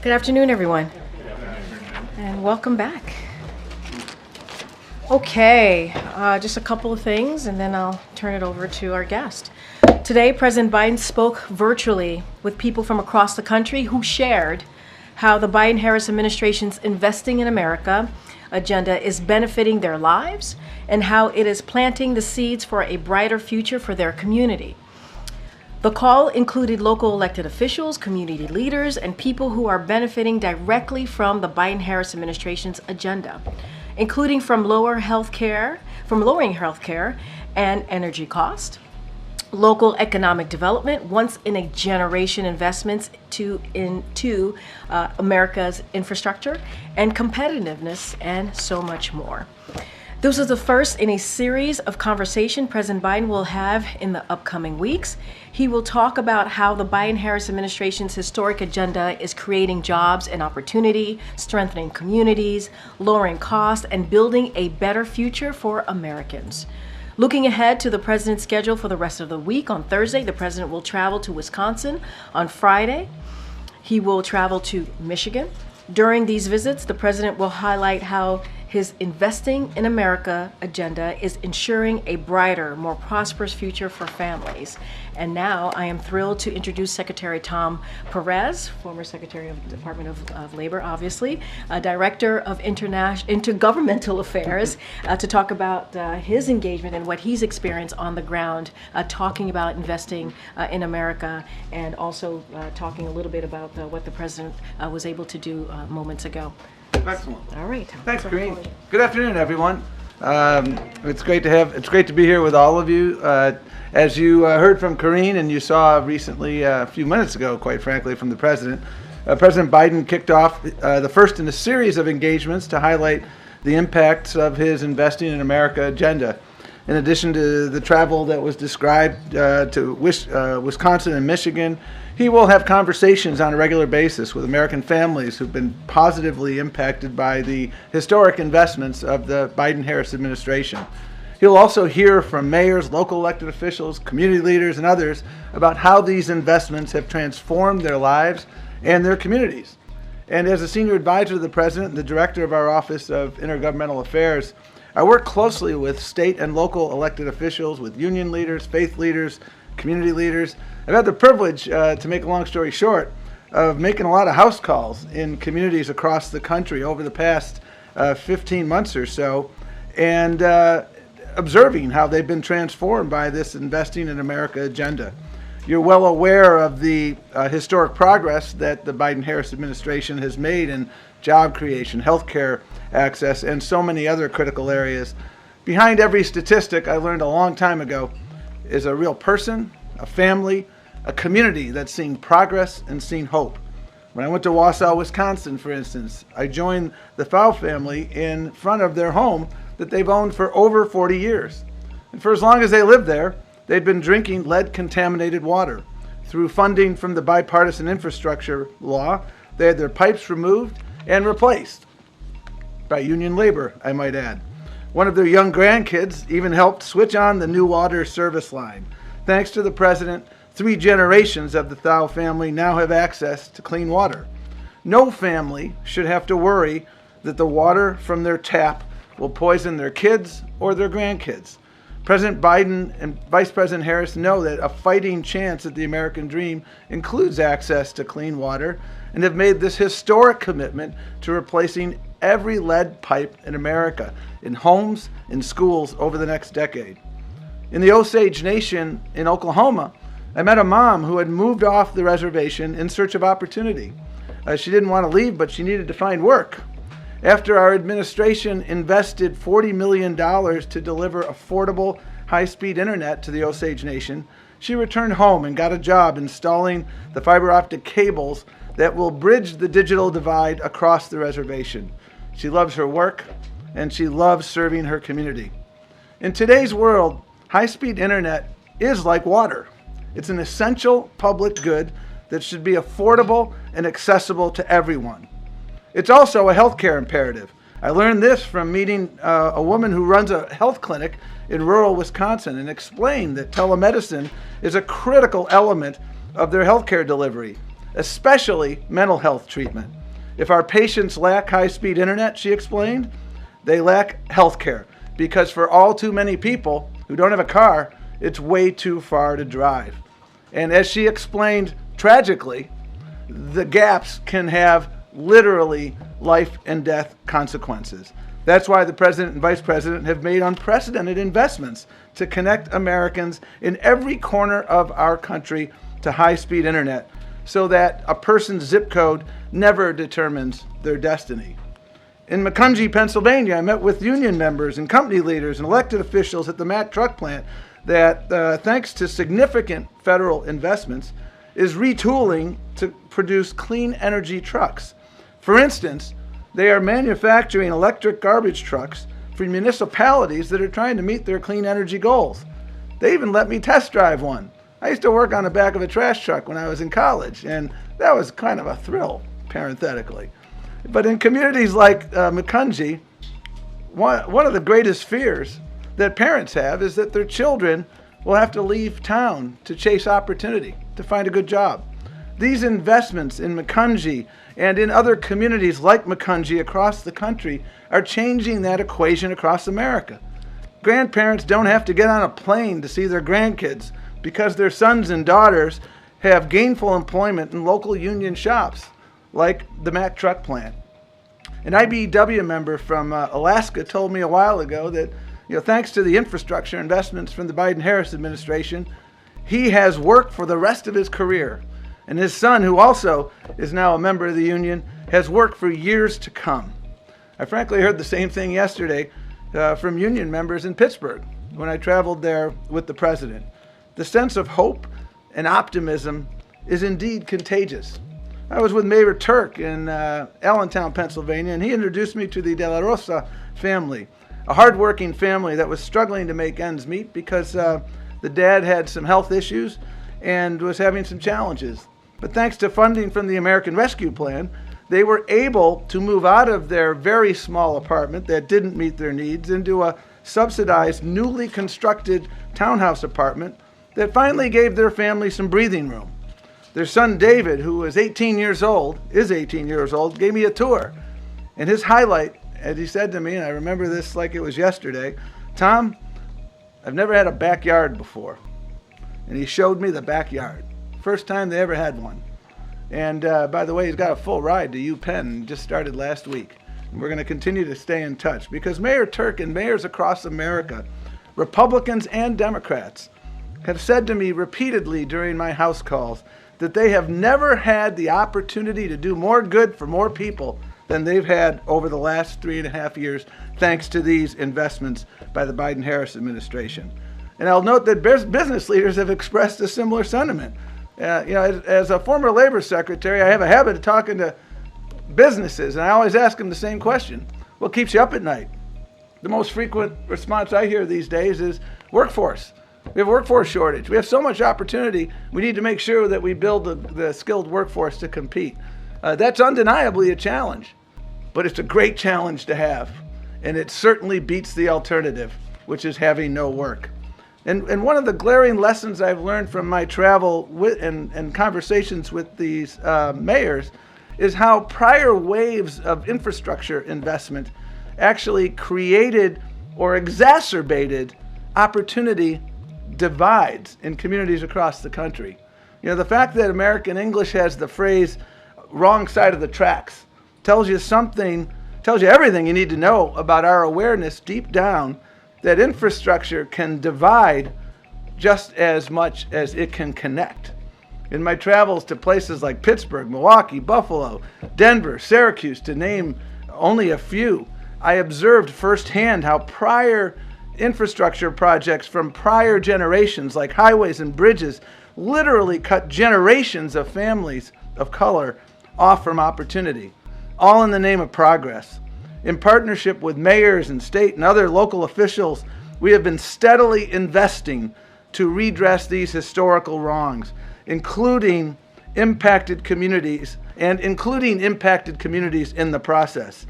Good afternoon, everyone, and welcome back. Okay, just a couple of things, and then I'll turn it over to our guest. Today, President Biden spoke virtually with people from across the country who shared how the Biden-Harris administration's Investing in America agenda is benefiting their lives and how it is planting the seeds for a brighter future for their community. The call included local elected officials, community leaders, and people who are benefiting directly from the Biden-Harris administration's agenda, including from lowering healthcare and energy cost, local economic development, once-in-a-generation investments into America's infrastructure, and competitiveness, and so much more. This is the first in a series of conversation President Biden will have in the upcoming weeks. He will talk about how the Biden-Harris administration's historic agenda is creating jobs and opportunity, strengthening communities, lowering costs, and building a better future for Americans. Looking ahead to the president's schedule for the rest of the week, on Thursday, the president will travel to Wisconsin. On Friday, he will travel to Michigan. During these visits, the president will highlight how his Investing in America agenda is ensuring a brighter, more prosperous future for families. And now I am thrilled to introduce Secretary Tom Perez, former Secretary of the Department of Labor, obviously, Director of Intergovernmental Affairs, to talk about his engagement and what he's experienced on the ground, talking about investing in America, and also talking a little bit about what the president was able to do moments ago. Excellent. All right. Thanks, Corrine. Good afternoon, everyone. It's great to be here with all of you. As you heard from Corrine and you saw recently, a few minutes ago, quite frankly, from the president, President Biden kicked off the first in a series of engagements to highlight the impacts of his Investing in America agenda. In addition to the travel that was described to Wisconsin and Michigan, he will have conversations on a regular basis with American families who've been positively impacted by the historic investments of the Biden-Harris administration. He'll also hear from mayors, local elected officials, community leaders, and others about how these investments have transformed their lives and their communities. And as a senior advisor to the president and the director of our Office of Intergovernmental Affairs, I work closely with state and local elected officials, with union leaders, faith leaders, community leaders. I've had the privilege, to make a long story short, of making a lot of house calls in communities across the country over the past 15 months or so, and observing how they've been transformed by this Investing in America agenda. You're well aware of the historic progress that the Biden-Harris administration has made in job creation, healthcare access, and so many other critical areas. Behind every statistic, I learned a long time ago, is a real person, a family, a community that's seen progress and seen hope. When I went to Wausau, Wisconsin, for instance, I joined the Thau family in front of their home that they've owned for over 40 years. And for as long as they lived there, they'd been drinking lead-contaminated water. Through funding from the bipartisan infrastructure law, they had their pipes removed and replaced by union labor, I might add. One of their young grandkids even helped switch on the new water service line. Thanks to the president, 3 generations of the Thau family now have access to clean water. No family should have to worry that the water from their tap will poison their kids or their grandkids. President Biden and Vice President Harris know that a fighting chance at the American dream includes access to clean water, and have made this historic commitment to replacing every lead pipe in America, in homes, in schools, over the next decade. In the Osage Nation in Oklahoma, I met a mom who had moved off the reservation in search of opportunity. She didn't want to leave, but she needed to find work. After our administration invested $40 million to deliver affordable, high-speed internet to the Osage Nation, she returned home and got a job installing the fiber optic cables that will bridge the digital divide across the reservation. She loves her work, and she loves serving her community. In today's world, high-speed internet is like water. It's an essential public good that should be affordable and accessible to everyone. It's also a healthcare imperative. I learned this from meeting a woman who runs a health clinic in rural Wisconsin and explained that telemedicine is a critical element of their healthcare delivery. especially mental health treatment. If our patients lack high-speed internet, she explained, they lack health care, because for all too many people who don't have a car, it's way too far to drive. And as she explained, tragically, the gaps can have literally life and death consequences. That's why the president and vice president have made unprecedented investments to connect Americans in every corner of our country to high-speed internet, so that a person's zip code never determines their destiny. In Macungie, Pennsylvania, I met with union members and company leaders and elected officials at the Mack truck plant that, thanks to significant federal investments, is retooling to produce clean energy trucks. For instance, they are manufacturing electric garbage trucks for municipalities that are trying to meet their clean energy goals. They even let me test drive one. I used to work on the back of a trash truck when I was in college, and that was kind of a thrill, parenthetically. But in communities like Macungie, one of the greatest fears that parents have is that their children will have to leave town to chase opportunity, to find a good job. These investments in Macungie and in other communities like Macungie across the country are changing that equation across America. Grandparents don't have to get on a plane to see their grandkids because their sons and daughters have gainful employment in local union shops, like the Mack truck plant. An IBEW member from Alaska told me a while ago that, thanks to the infrastructure investments from the Biden-Harris administration, he has work for the rest of his career. And his son, who also is now a member of the union, has work for years to come. I frankly heard the same thing yesterday from union members in Pittsburgh when I traveled there with the president. The sense of hope and optimism is indeed contagious. I was with Mayor Turk in Allentown, Pennsylvania, and he introduced me to the De La Rosa family, a hardworking family that was struggling to make ends meet because the dad had some health issues and was having some challenges. But thanks to funding from the American Rescue Plan, they were able to move out of their very small apartment that didn't meet their needs into a subsidized, newly constructed townhouse apartment that finally gave their family some breathing room. Their son David, who is 18 years old, gave me a tour. And his highlight, as he said to me, and I remember this like it was yesterday, Tom, I've never had a backyard before. And he showed me the backyard. First time they ever had one. And by the way, he's got a full ride to UPenn, just started last week. And we're going to continue to stay in touch because Mayor Turk and mayors across America, Republicans and Democrats, have said to me repeatedly during my house calls that they have never had the opportunity to do more good for more people than they've had over the last 3.5 years, thanks to these investments by the Biden-Harris administration. And I'll note that business leaders have expressed a similar sentiment. As a former labor secretary, I have a habit of talking to businesses, and I always ask them the same question: what keeps you up at night? The most frequent response I hear these days is workforce. We have a workforce shortage. We have so much opportunity. We need to make sure that we build the skilled workforce to compete. That's undeniably a challenge, but it's a great challenge to have. And it certainly beats the alternative, which is having no work. And one of the glaring lessons I've learned from my travel and conversations with these mayors is how prior waves of infrastructure investment actually created or exacerbated opportunity divides in communities across the country. The fact that American English has the phrase wrong side of the tracks tells you everything you need to know about our awareness deep down that infrastructure can divide just as much as it can connect. In my travels to places like Pittsburgh, Milwaukee, Buffalo, Denver, Syracuse, to name only a few, I observed firsthand how prior infrastructure projects from prior generations, like highways and bridges, literally cut generations of families of color off from opportunity, all in the name of progress. In partnership with mayors and state and other local officials, we have been steadily investing to redress these historical wrongs, including impacted communities in the process.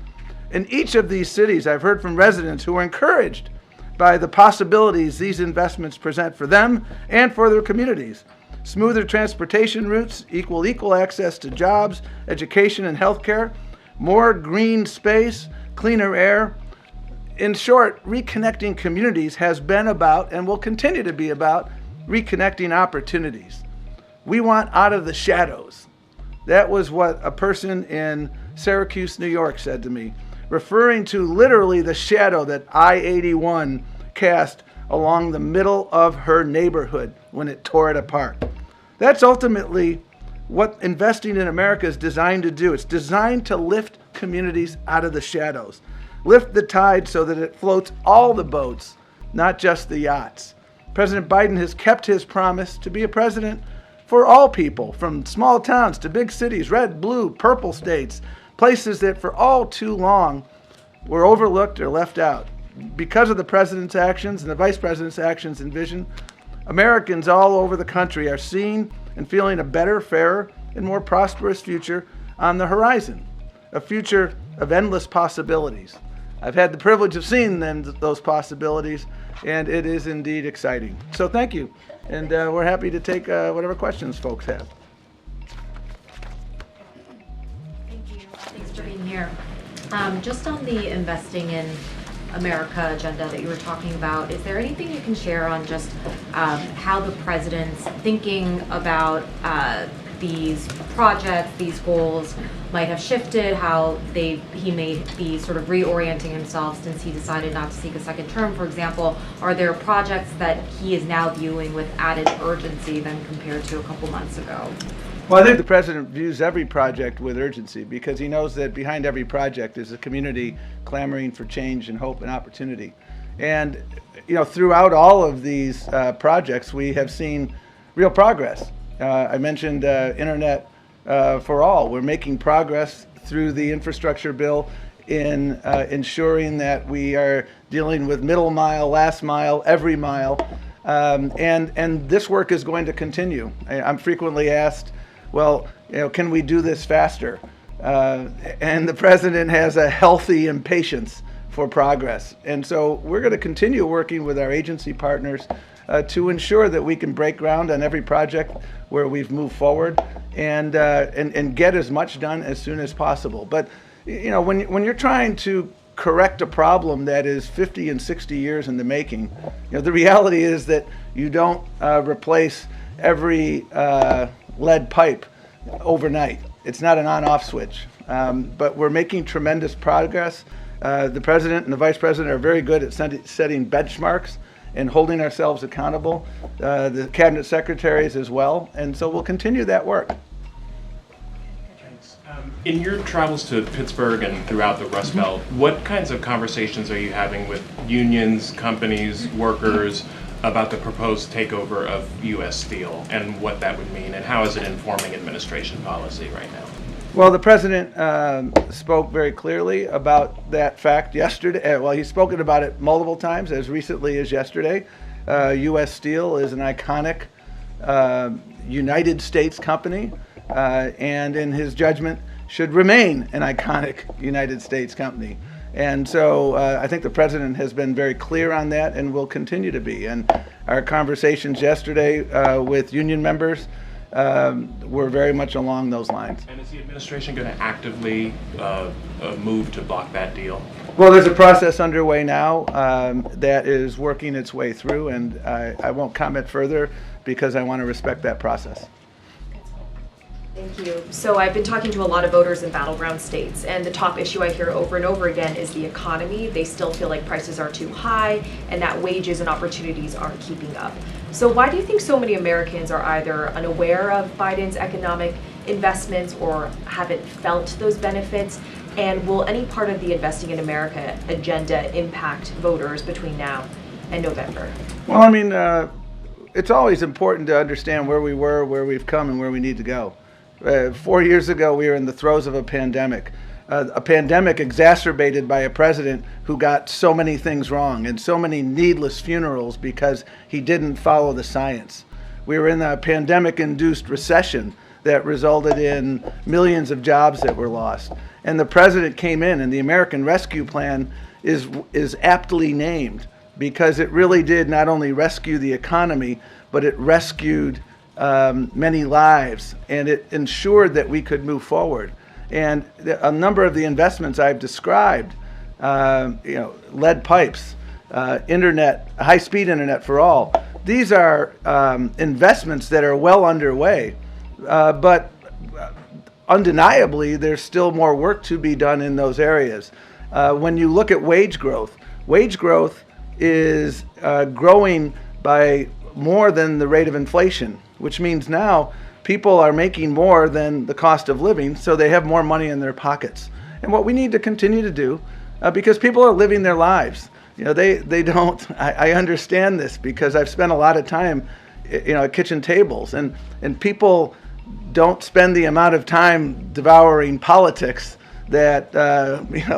In each of these cities, I've heard from residents who are encouraged by the possibilities these investments present for them and for their communities. Smoother transportation routes equal equal access to jobs, education, and healthcare. More green space, cleaner air. In short, reconnecting communities has been about and will continue to be about reconnecting opportunities. We want out of the shadows. That was what a person in Syracuse, New York said to me, referring to literally the shadow that I-81 cast along the middle of her neighborhood when it tore it apart. That's ultimately what investing in America is designed to do. It's designed to lift communities out of the shadows, lift the tide so that it floats all the boats, not just the yachts. President Biden has kept his promise to be a president for all people, from small towns to big cities, red, blue, purple states, places that for all too long were overlooked or left out. Because of the president's actions and the vice president's actions and vision, Americans all over the country are seeing and feeling a better, fairer, and more prosperous future on the horizon, a future of endless possibilities. I've had the privilege of seeing those possibilities, and it is indeed exciting. So thank you, and we're happy to take whatever questions folks have. Thank you. Thanks for being here. Just on the investing in America agenda that you were talking about, is there anything you can share on just how the president's thinking about these projects, these goals might have shifted, how he may be sort of reorienting himself since he decided not to seek a second term, for example? Are there projects that he is now viewing with added urgency than compared to a couple months ago? Well, I think the president views every project with urgency because he knows that behind every project is a community clamoring for change and hope and opportunity. And, throughout all of these projects, we have seen real progress. I mentioned Internet for All. We're making progress through the infrastructure bill in ensuring that we are dealing with middle mile, last mile, every mile. And this work is going to continue. I'm frequently asked, well, can we do this faster? And the president has a healthy impatience for progress. And so we're going to continue working with our agency partners to ensure that we can break ground on every project where we've moved forward and get as much done as soon as possible. But when you're trying to correct a problem that is 50 and 60 years in the making, the reality is that you don't replace every lead pipe overnight. It's not an on-off switch. But we're making tremendous progress. The president and the vice president are very good at setting benchmarks and holding ourselves accountable. The cabinet secretaries as well. And so we'll continue that work. Thanks. In your travels to Pittsburgh and throughout the Rust Belt, what kinds of conversations are you having with unions, companies, workers about the proposed takeover of U.S. Steel and what that would mean, and how is it informing administration policy right now? Well, the president spoke very clearly about that fact yesterday. Well, he's spoken about it multiple times, as recently as yesterday. U.S. Steel is an iconic United States company, and in his judgment, should remain an iconic United States company. And so I think the president has been very clear on that and will continue to be. And our conversations yesterday with union members were very much along those lines. And is the administration going to actively move to block that deal? Well, there's a process underway now that is working its way through, and I won't comment further because I want to respect that process. Thank you. So I've been talking to a lot of voters in battleground states, and the top issue I hear over and over again is the economy. They still feel like prices are too high and that wages and opportunities aren't keeping up. So why do you think so many Americans are either unaware of Biden's economic investments or haven't felt those benefits? And will any part of the Investing in America agenda impact voters between now and November? Well, I mean, it's always important to understand where we were, where we've come, and where we need to go. 4 years ago, we were in the throes of a pandemic exacerbated by a president who got so many things wrong and so many needless funerals because he didn't follow the science. We were in a pandemic-induced recession that resulted in millions of jobs that were lost. And the president came in, and the American Rescue Plan is aptly named because it really did not only rescue the economy, but it rescued many lives, and it ensured that we could move forward. And a number of the investments I've described, lead pipes, internet, high-speed internet for all, these are investments that are well underway, but undeniably there's still more work to be done in those areas. When you look at wage growth is growing by more than the rate of inflation, which means now people are making more than the cost of living, so they have more money in their pockets. And what we need to continue to do, because people are living their lives, they don't, I understand this because I've spent a lot of time, at kitchen tables, and people don't spend the amount of time devouring politics that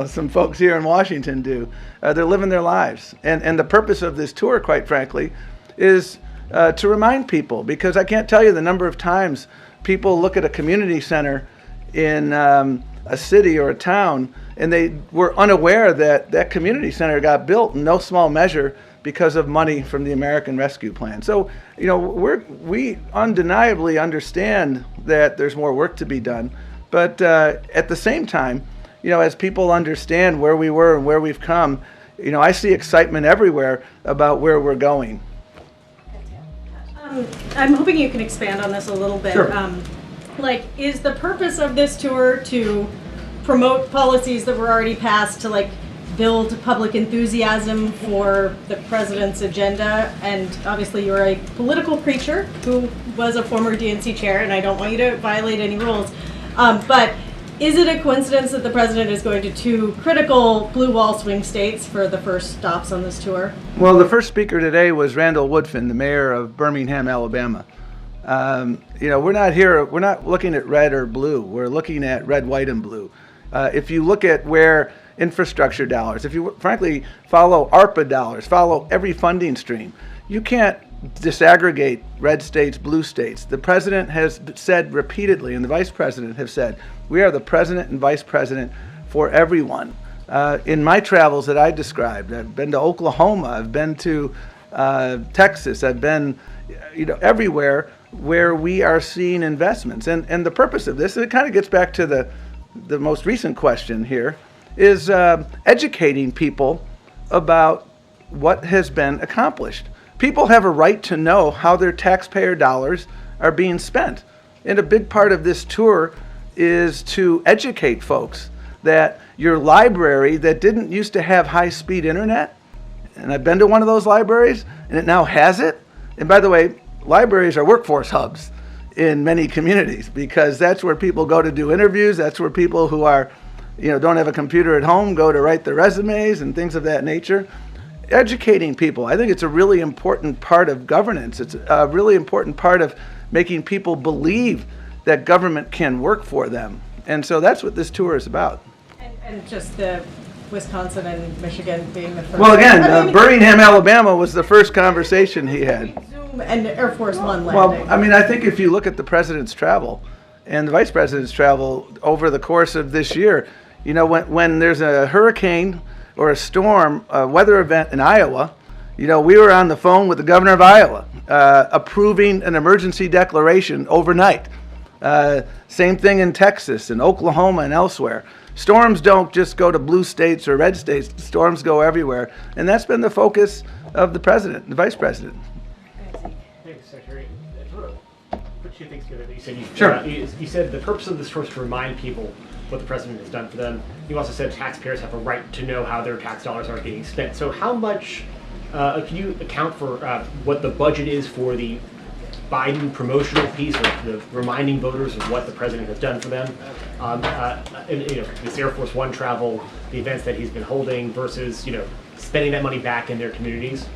some folks here in Washington do. They're living their lives, and the purpose of this tour, quite frankly, is to remind people, because I can't tell you the number of times people look at a community center in a city or a town and they were unaware that that community center got built in no small measure because of money from the American Rescue Plan. So, we undeniably understand that there's more work to be done, but at the same time, as people understand where we were and where we've come, I see excitement everywhere about where we're going. I'm hoping you can expand on this a little bit. Sure. Is the purpose of this tour to promote policies that were already passed, to build public enthusiasm for the president's agenda? And obviously you're a political preacher who was a former DNC chair, and I don't want you to violate any rules. But is it a coincidence that the president is going to two critical blue wall swing states for the first stops on this tour? Well, the first speaker today was Randall Woodfin, the mayor of Birmingham, Alabama. We're not looking at red or blue. We're looking at red, white, and blue. If you look at where infrastructure dollars, if you frankly follow ARPA dollars, follow every funding stream, you can't disaggregate red states, blue states. The president has said repeatedly, and the vice president have said, we are the president and vice president for everyone. In my travels that I described, I've been to Oklahoma, I've been to Texas, I've been everywhere where we are seeing investments. And the purpose of this, and it kind of gets back to the most recent question here, is educating people about what has been accomplished. People have a right to know how their taxpayer dollars are being spent. And a big part of this tour is to educate folks that your library that didn't used to have high-speed internet, and I've been to one of those libraries, and it now has it. And by the way, libraries are workforce hubs in many communities, because that's where people go to do interviews. That's where people who are, don't have a computer at home go to write their resumes and things of that nature. Educating people, I think it's a really important part of governance. It's a really important part of making people believe that government can work for them. And so that's what this tour is about. And just the Wisconsin and Michigan being the first. Well, again, Birmingham, Alabama was the first conversation he had. Zoom and Air Force One landing. Well, I think if you look at the president's travel and the vice president's travel over the course of this year, when there's a hurricane or a storm, a weather event in Iowa, we were on the phone with the governor of Iowa, approving an emergency declaration overnight. Same thing in Texas and Oklahoma and elsewhere. Storms don't just go to blue states or red states. Storms go everywhere. And that's been the focus of the president, the vice president. Thanks, Secretary. Put two things together that you said. Sure. You said the purpose of this tour is to remind people what the president has done for them. You also said taxpayers have a right to know how their tax dollars are being spent. So how much can you account for what the budget is for the Biden promotional piece, or the reminding voters of what the president has done for them, this Air Force One travel, the events that he's been holding, versus spending that money back in their communities?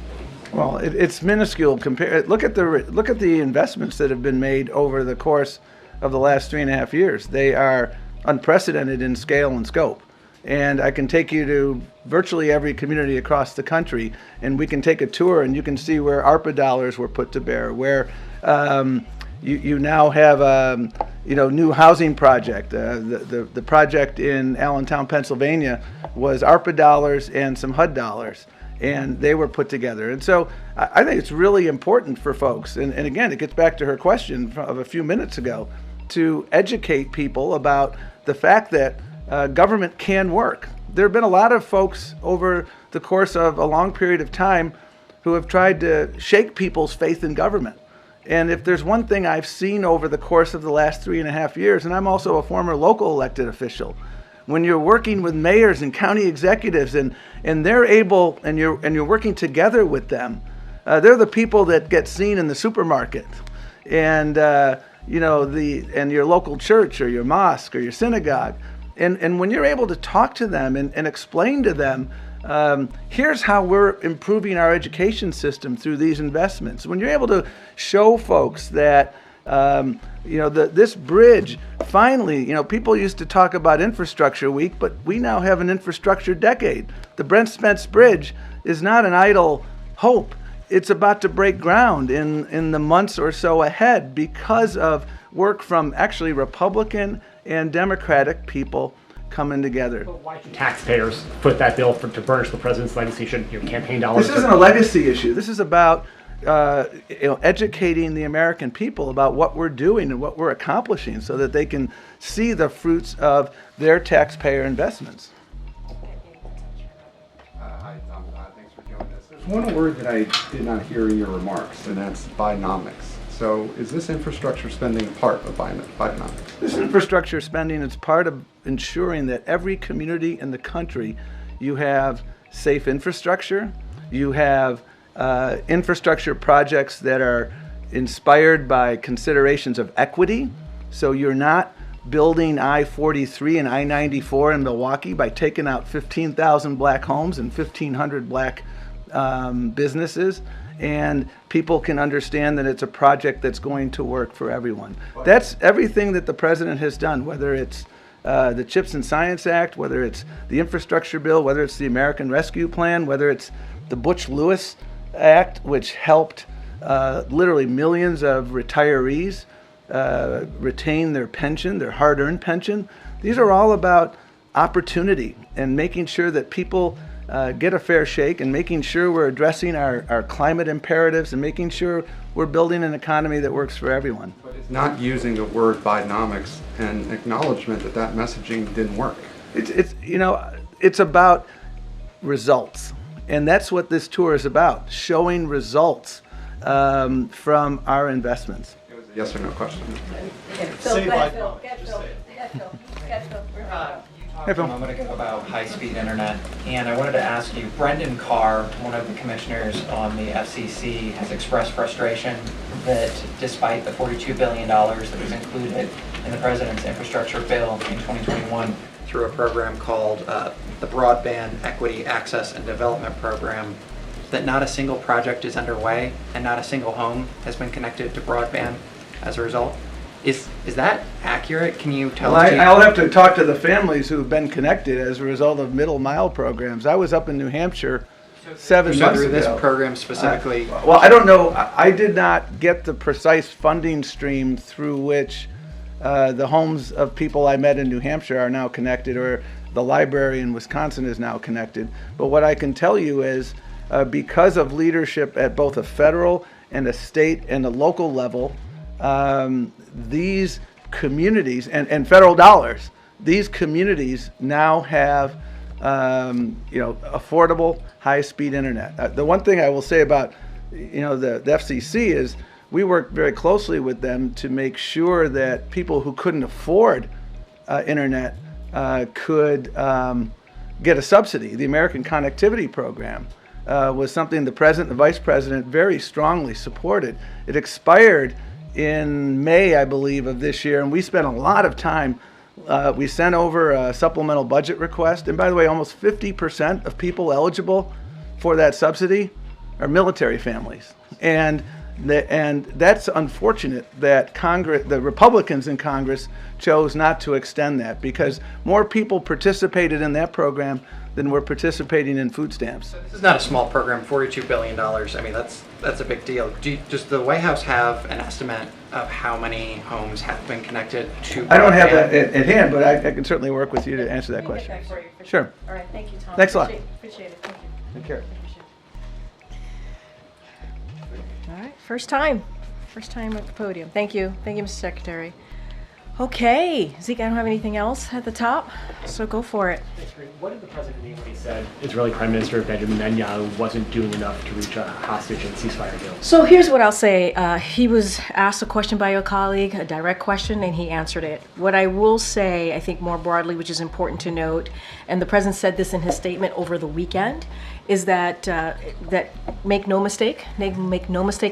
Well, it's minuscule compared. Look at the investments that have been made over the course of the last 3.5 years. They are unprecedented in scale and scope. And I can take you to virtually every community across the country, and we can take a tour, and you can see where ARPA dollars were put to bear, where you now have a new housing project. The project in Allentown, Pennsylvania, was ARPA dollars and some HUD dollars. and they were put together. And so I think it's really important for folks, and again, it gets back to her question of a few minutes ago, to educate people about the fact that government can work. There have been a lot of folks over the course of a long period of time who have tried to shake people's faith in government. And if there's one thing I've seen over the course of the last 3.5 years, and I'm also a former local elected official, when you're working with mayors and county executives and they're able, and you're working together with them, they're the people that get seen in the supermarket and and your local church or your mosque or your synagogue. And when you're able to talk to them and explain to them, here's how we're improving our education system through these investments. When you're able to show folks that, this bridge, finally, people used to talk about infrastructure week, but we now have an infrastructure decade. The Brent Spence Bridge is not an idle hope. It's about to break ground in the months or so ahead because of work from actually Republican and Democratic people coming together. But why should taxpayers foot that bill to burnish the president's legacy? Shouldn't campaign dollars? This isn't a legacy issue. This is about educating the American people about what we're doing and what we're accomplishing so that they can see the fruits of their taxpayer investments. Hi, Tom. Thanks for joining us. There's one word that I did not hear in your remarks, and that's Bidenomics. So is this infrastructure spending part of Bidenomics? This infrastructure spending is part of ensuring that every community in the country, you have safe infrastructure, you have infrastructure projects that are inspired by considerations of equity. So you're not building I-43 and I-94 in Milwaukee by taking out 15,000 black homes and 1,500 black businesses. And people can understand that it's a project that's going to work for everyone. That's everything that the president has done, whether it's the CHIPS and Science Act, whether it's the infrastructure bill, whether it's the American Rescue Plan, whether it's the Butch-Lewis Act, which helped literally millions of retirees retain their pension, their hard-earned pension. These are all about opportunity and making sure that people get a fair shake, and making sure we're addressing our climate imperatives, and making sure we're building an economy that works for everyone. But it's not using the word Bidenomics and acknowledgement that messaging didn't work. It's about results. And that's what this tour is about, showing results from our investments. It was a yes or no question. You talked a moment ago about high-speed internet, and I wanted to ask you, Brendan Carr, one of the commissioners on the FCC, has expressed frustration that despite the $42 billion that was included in the president's infrastructure bill in 2021 through a program called the Broadband Equity Access and Development Program, that not a single project is underway and not a single home has been connected to broadband as a result. Is that accurate? Can you tell us? I'll have to talk to the families who've been connected as a result of middle mile programs. I was up in New Hampshire 7 months ago. This program specifically? Well, I don't know. I did not get the precise funding stream through which the homes of people I met in New Hampshire are now connected, or the library in Wisconsin is now connected. But what I can tell you is because of leadership at both a federal and a state and a local level, these communities and federal dollars, these communities now have affordable high-speed internet. The one thing I will say about the FCC is we work very closely with them to make sure that people who couldn't afford internet could get a subsidy. The American Connectivity Program was something the president and the vice president very strongly supported. It expired in May, I believe, of this year, and we spent a lot of time. We sent over a supplemental budget request, and by the way, almost 50% of people eligible for that subsidy are military families. And that's unfortunate that the Republicans in Congress chose not to extend that, because more people participated in that program than were participating in food stamps. This is not a small program, $42 billion. I mean, that's a big deal. Does the White House have an estimate of how many homes have been connected to broadband? I don't have that at hand, but I can certainly work with you to answer that question. Get that for you, for Sure. All right, thank you, Tom. Thanks a lot. Appreciate it. Thank you. Take care. Appreciate it. All right, first time at the podium. Thank you, Mr. Secretary. Okay, Zeke, I don't have anything else at the top, so go for it. Thanks, Greg. What did the president mean when he said Israeli Prime Minister Benjamin Netanyahu wasn't doing enough to reach a hostage and ceasefire deal? So here's what I'll say. He was asked a question by a colleague, a direct question, and he answered it. What I will say, I think more broadly, which is important to note, and the president said this in his statement over the weekend, is that make no mistake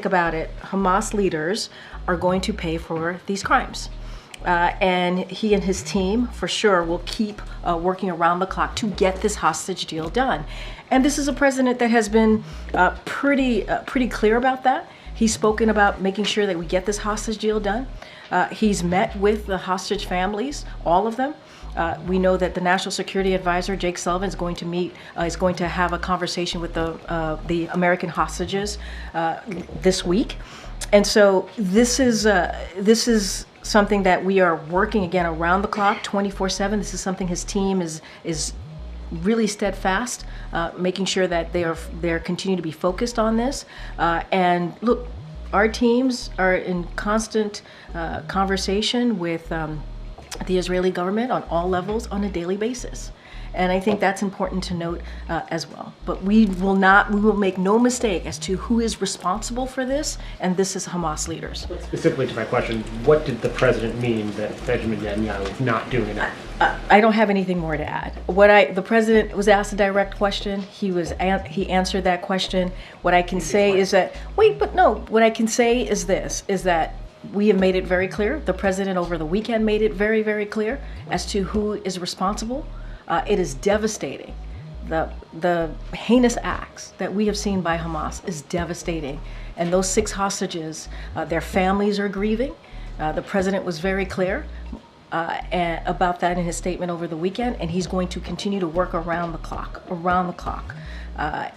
about it, Hamas leaders are going to pay for these crimes. And he and his team, for sure, will keep working around the clock to get this hostage deal done. And this is a president that has been pretty clear about that. He's spoken about making sure that we get this hostage deal done. He's met with the hostage families, all of them. We know that the National Security Advisor, Jake Sullivan, is going to have a conversation with the American hostages this week. And so this is something that we are working again around the clock, 24/7. This is something his team is really steadfast, making sure that they're continue to be focused on this. And look, our teams are in constant conversation with the Israeli government on all levels on a daily basis. And I think that's important to note as well. But we will make no mistake as to who is responsible for this, and this is Hamas leaders. Specifically to my question, what did the president mean that Benjamin Netanyahu is not doing enough? I don't have anything more to add. The president was asked a direct question. He answered that question. What I can say is that, what I can say is this, is that we have made it very clear. The president over the weekend made it very, very clear as to who is responsible. It is devastating. The heinous acts that we have seen by Hamas is devastating. And those 6 hostages, their families are grieving. The president was very clear about that in his statement over the weekend, and he's going to continue to work around the clock.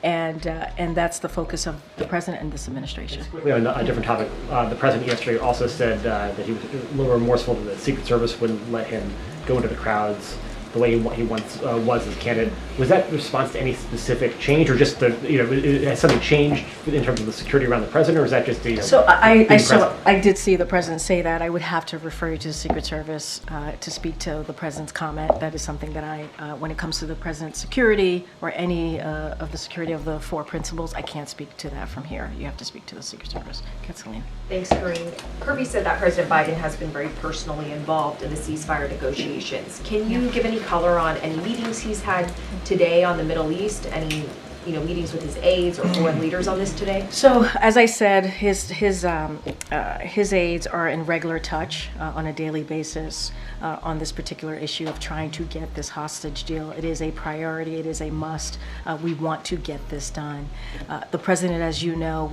And that's the focus of the president and this administration. On a different topic, the president yesterday also said that he was a little remorseful that the Secret Service wouldn't let him go into the crowds the way he once was as a candidate. Was that in response to any specific change, or just has something changed in terms of the security around the president, or is that just So I did see the president say that. I would have to refer you to the Secret Service to speak to the president's comment. That is something that when it comes to the president's security or any of the security of the 4 principles, I can't speak to that from here. You have to speak to the Secret Service. Kathleen. Thanks, Corinne. Kirby said that President Biden has been very personally involved in the ceasefire negotiations. Can you give any color on any meetings he's had today on the Middle East? Any meetings with his aides or foreign leaders on this today? So, as I said, his aides are in regular touch on a daily basis on this particular issue of trying to get this hostage deal. It is a priority. It is a must. We want to get this done. The president, as you know,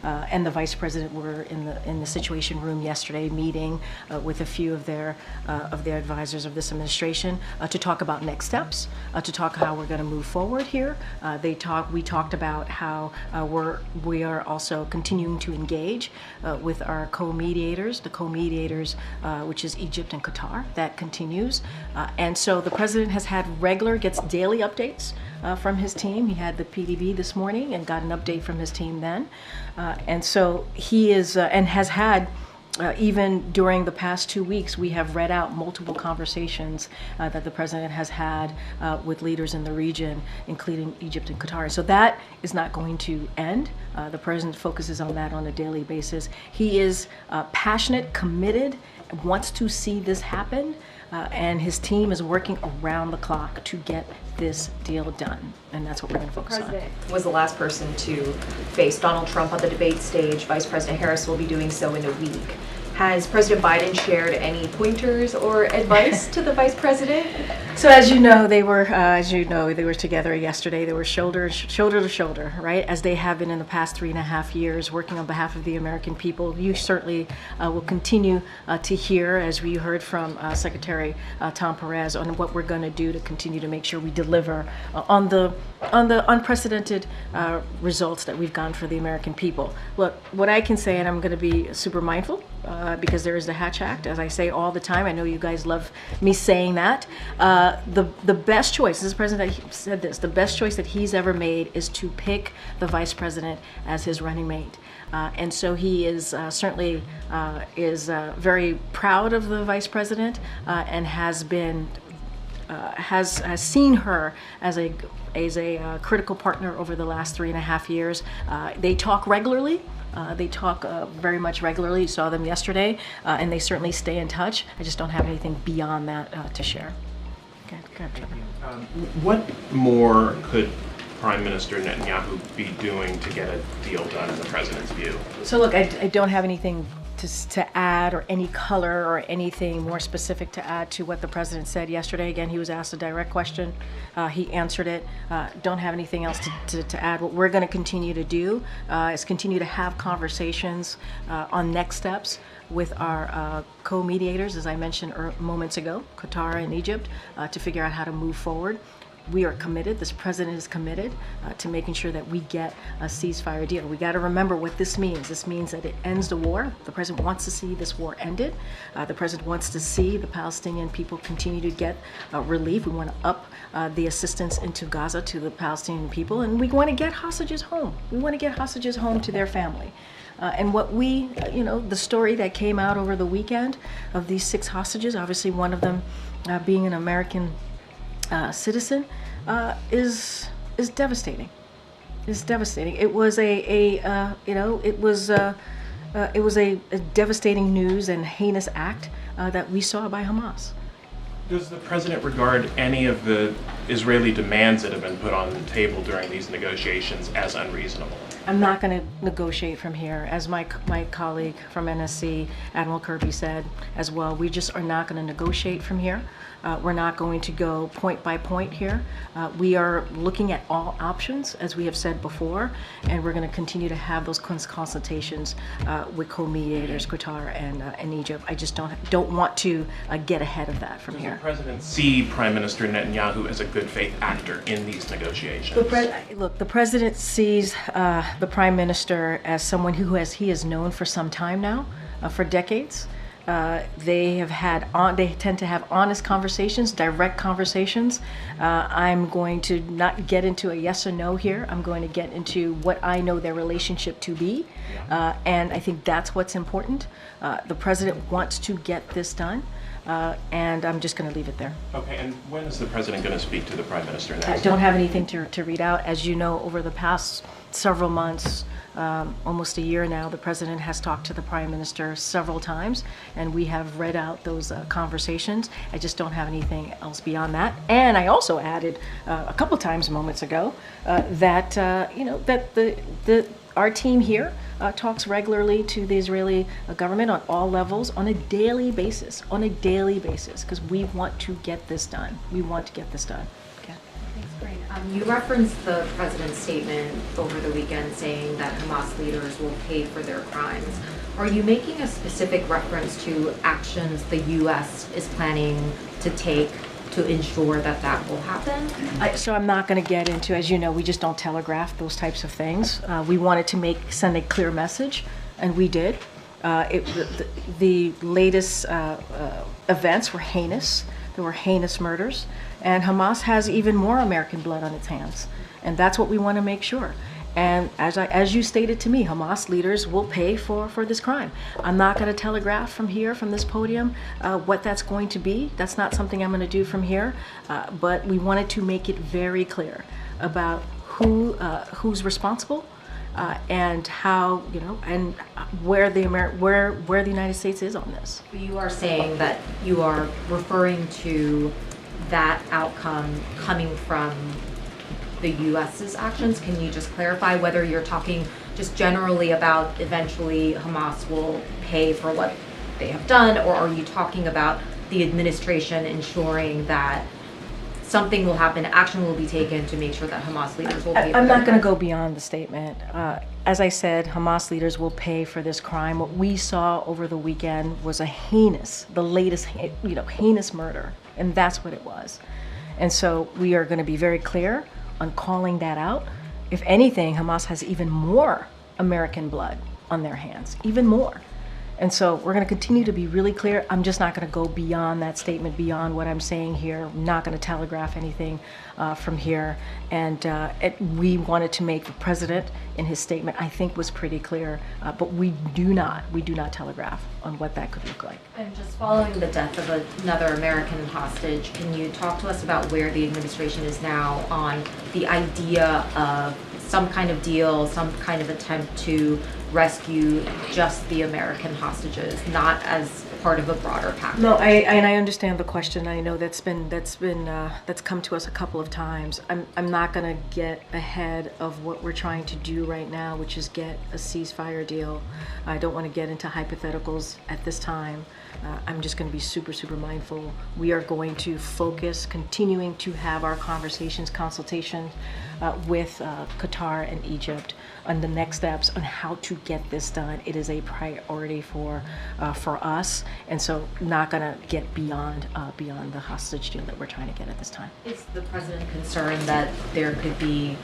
and the vice president were in the Situation Room yesterday, meeting with a few of their advisors of this administration to talk about next steps, to talk how we're going to move forward here. We talked about how we are also continuing to engage with our co-mediators, which is Egypt and Qatar. That continues. And so the president has had gets daily updates from his team. He had the PDB this morning and got an update from his team then. And so he is, and has had, even during the past 2 weeks, we have read out multiple conversations that the president has had with leaders in the region, including Egypt and Qatar. So that is not going to end. The president focuses on that on a daily basis. He is passionate, committed, wants to see this happen, and his team is working around the clock to get this deal done. And that's what we're going to focus on. The president was the last person to face Donald Trump on the debate stage. Vice President Harris will be doing so in a week. Has President Biden shared any pointers or advice to the vice president? So as you know, they were together yesterday. They were shoulder to shoulder, right? As they have been in the past 3.5 years, working on behalf of the American people. You certainly will continue to hear, as we heard from Secretary Tom Perez, on what we're going to do to continue to make sure we deliver on the unprecedented results that we've gotten for the American people. Look, what I can say, and I'm going to be super mindful, because there is the Hatch Act, as I say all the time. I know you guys love me saying that. the best choice, this is President that said this, the best choice that he's ever made is to pick the vice president as his running mate. And so he is certainly very proud of the vice president and has been has seen her as a critical partner over the last 3.5 years. They talk regularly. They talk very much regularly. You saw them yesterday, and they certainly stay in touch. I just don't have anything beyond that to share. Okay, go ahead, Trevor. What more could Prime Minister Netanyahu be doing to get a deal done in the president's view? So look, I don't have anything to add or any color or anything more specific to add to what the president said yesterday. Again, he was asked a direct question. He answered it. Don't have anything else to add. What we're going to continue to do is continue to have conversations on next steps with our co-mediators, as I mentioned moments ago, Qatar and Egypt, to figure out how to move forward. We are committed, this president is committed to making sure that we get a ceasefire deal. We got to remember what this means. This means that it ends the war. The president wants to see this war ended. The president wants to see the Palestinian people continue to get relief. We want to up the assistance into Gaza to the Palestinian people, and we want to get hostages home. We want to get hostages home to their family. And what we, the story that came out over the weekend of these 6 hostages, obviously one of them being an American citizen, is devastating. It's devastating. It was it was a devastating news and heinous act that we saw by Hamas. Does the president regard any of the Israeli demands that have been put on the table during these negotiations as unreasonable? I'm not going to negotiate from here. As my colleague from NSC, Admiral Kirby, said as well, we just are not going to negotiate from here. We're not going to go point by point here. We are looking at all options, as we have said before, and we're going to continue to have those consultations with co-mediators, Qatar and Egypt. I just don't want to get ahead of that from here. Does the president see Prime Minister Netanyahu as a good faith actor in these negotiations? Look, the president sees the prime minister as someone he has known for some time now, for decades. They tend to have honest conversations, direct conversations. I'm going to not get into a yes or no here. I'm going to get into what I know their relationship to be. And I think that's what's important. The president wants to get this done. And I'm just going to leave it there. Okay, and when is the president going to speak to the prime minister next? I don't have anything to read out. As you know, over the past several months, almost a year now, the president has talked to the prime minister several times, and we have read out those conversations. I just don't have anything else beyond that. And I also added a couple times moments ago that our team here talks regularly to the Israeli government on all levels on a daily basis, because we want to get this done. We want to get this done. Okay. Thanks, great. You referenced the president's statement over the weekend saying that Hamas leaders will pay for their crimes. Are you making a specific reference to actions the U.S. is planning to take to ensure that that will happen? So I'm not going to get into, as you know, we just don't telegraph those types of things. We wanted to send a clear message, and we did. The latest events were heinous. There were heinous murders, and Hamas has even more American blood on its hands, and that's what we want to make sure. And as you stated to me, Hamas leaders will pay for this crime. I'm not going to telegraph from here, from this podium, what that's going to be. That's not something I'm going to do from here. But we wanted to make it very clear about who's responsible and how, and where the United States is on this. You are saying that you are referring to that outcome coming from the U.S.'s actions. Can you just clarify whether you're talking just generally about eventually Hamas will pay for what they have done, or are you talking about the administration ensuring that something will happen, action will be taken to make sure that Hamas leaders will pay for I'm not going to crime? go beyond the statement. As I said, Hamas leaders will pay for this crime. What we saw over the weekend was the latest heinous murder, and that's what it was. And so we are going to be very clear on calling that out. If anything, Hamas has even more American blood on their hands, even more. And so we're going to continue to be really clear. I'm just not going to go beyond that statement, beyond what I'm saying here. I'm not going to telegraph anything from here. And we wanted to make the president in his statement, I think, was pretty clear. But we do not telegraph on what that could look like. And just following the death of another American hostage, can you talk to us about where the administration is now on the idea of some kind of deal, some kind of attempt to rescue just the American hostages, not as part of a broader package? No, I understand the question. I know that's come to us a couple of times. I'm not going to get ahead of what we're trying to do right now, which is get a ceasefire deal. I don't want to get into hypotheticals at this time. I'm just going to be super mindful. We are going to focus, continuing to have our conversations, consultations with Qatar and Egypt on the next steps on how to get this done. It is a priority for us, and so not going to get beyond the hostage deal that we're trying to get at this time. Is the president concerned that there could be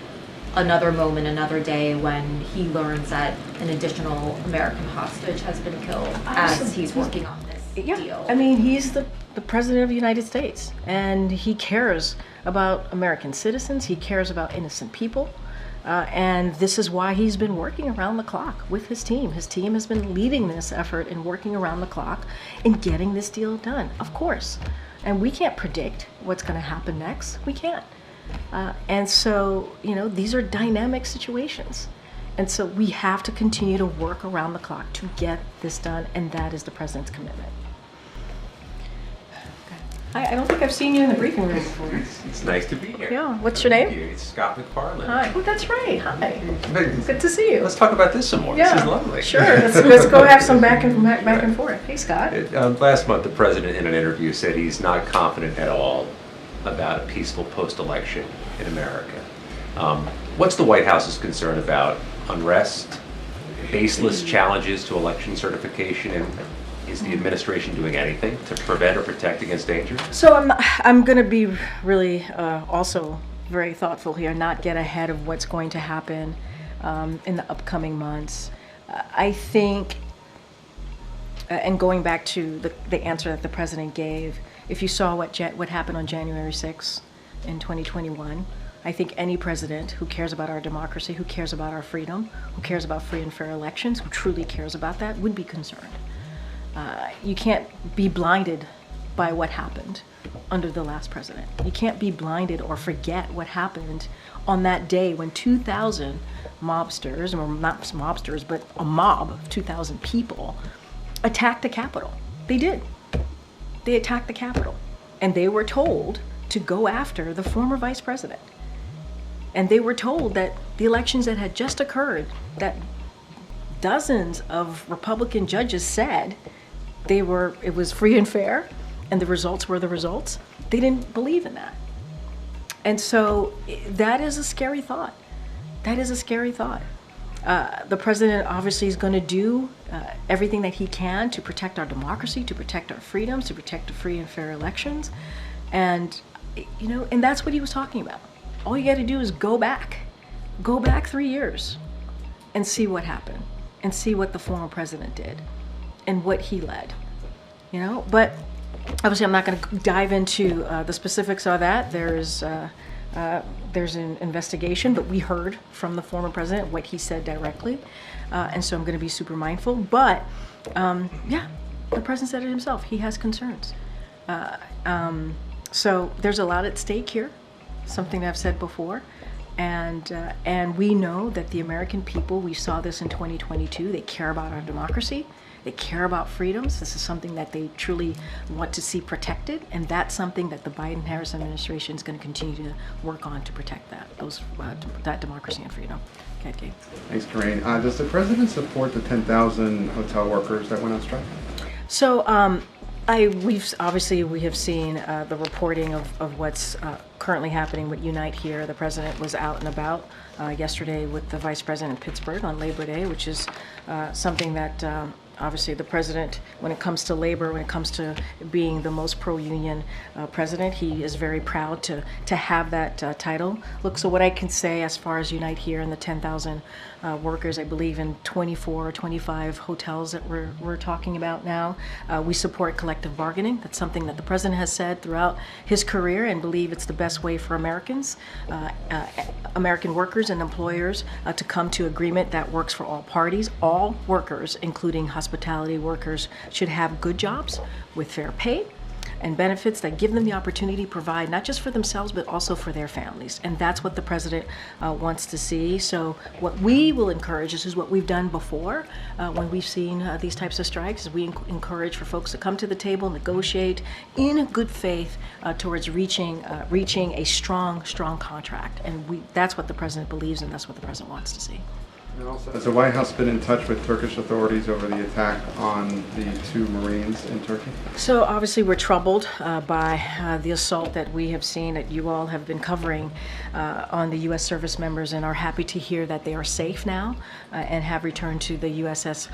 another moment, another day when he learns that an additional American hostage has been killed as he's working on this deal? I mean, he's the president of the United States, and he cares about American citizens. He cares about innocent people. And this is why he's been working around the clock with his team. His team has been leading this effort and working around the clock in getting this deal done, of course. And we can't predict what's going to happen next. We can't. And so, these are dynamic situations. And so we have to continue to work around the clock to get this done, and that is the president's commitment. I don't think I've seen you in the briefing room before. It's nice to be here. Yeah. What's your name? Thank you. It's Scott McFarland. Hi. Oh, that's right. Hi. Good to see you. Let's talk about this some more. Yeah. This is lovely. Sure. Let's go have some back and forth. Hey, Scott. Last month, the president in an interview said he's not confident at all about a peaceful post-election in America. What's the White House's concern about unrest, baseless challenges to election certification, and is the administration doing anything to prevent or protect against danger? So I'm going to be really also very thoughtful here, not get ahead of what's going to happen in the upcoming months. I think, and going back to the answer that the president gave, if you saw what happened on January 6th in 2021, I think any president who cares about our democracy, who cares about our freedom, who cares about free and fair elections, who truly cares about that, would be concerned. You can't be blinded by what happened under the last president. You can't be blinded or forget what happened on that day when 2,000 mobsters, or not mobsters, but a mob of 2,000 people attacked the Capitol. They did. They attacked the Capitol. And they were told to go after the former vice president. And they were told that the elections that had just occurred, that dozens of Republican judges said it was free and fair, and the results were the results. They didn't believe in that. And so that is a scary thought. That is a scary thought. The president obviously is going to do everything that he can to protect our democracy, to protect our freedoms, to protect the free and fair elections. And, and that's what he was talking about. All you got to do is go back 3 years and see what happened, and see what the former president did and what he led, But obviously I'm not going to dive into the specifics of that. There's an investigation, but we heard from the former president what he said directly. And so I'm going to be super mindful. But the president said it himself. He has concerns. So there's a lot at stake here, something that I've said before. And we know that the American people, we saw this in 2022, they care about our democracy, they care about freedoms. This is something that they truly want to see protected, and that's something that the Biden-Harris administration is going to continue to work on to protect that democracy and freedom. Okay, Gabe. Thanks, Corinne. Does the president support the 10,000 hotel workers that went on strike? So we have seen the reporting of what's currently happening with Unite Here. The president was out and about yesterday with the vice president in Pittsburgh on Labor Day, which is something that Obviously, the president, when it comes to labor, when it comes to being the most pro-union president, he is very proud to have that title. Look, so what I can say as far as Unite Here and the 10,000 workers, I believe in 24 or 25 hotels that we're talking about now. We support collective bargaining. That's something that the president has said throughout his career and believe it's the best way for Americans, American workers and employers to come to agreement that works for all parties. All workers, including hospitality workers, should have good jobs with fair pay and benefits that give them the opportunity to provide not just for themselves but also for their families. And that's what the president wants to see. So what we will encourage, this is what we've done before when we've seen these types of strikes, is we encourage for folks to come to the table, negotiate in good faith towards reaching a strong contract. And that's what the president believes, and that's what the president wants to see. And also, has the White House been in touch with Turkish authorities over the attack on the 2 Marines in Turkey? So obviously we're troubled by the assault that we have seen, that you all have been covering on the U.S. service members, and are happy to hear that they are safe now and have returned to the USS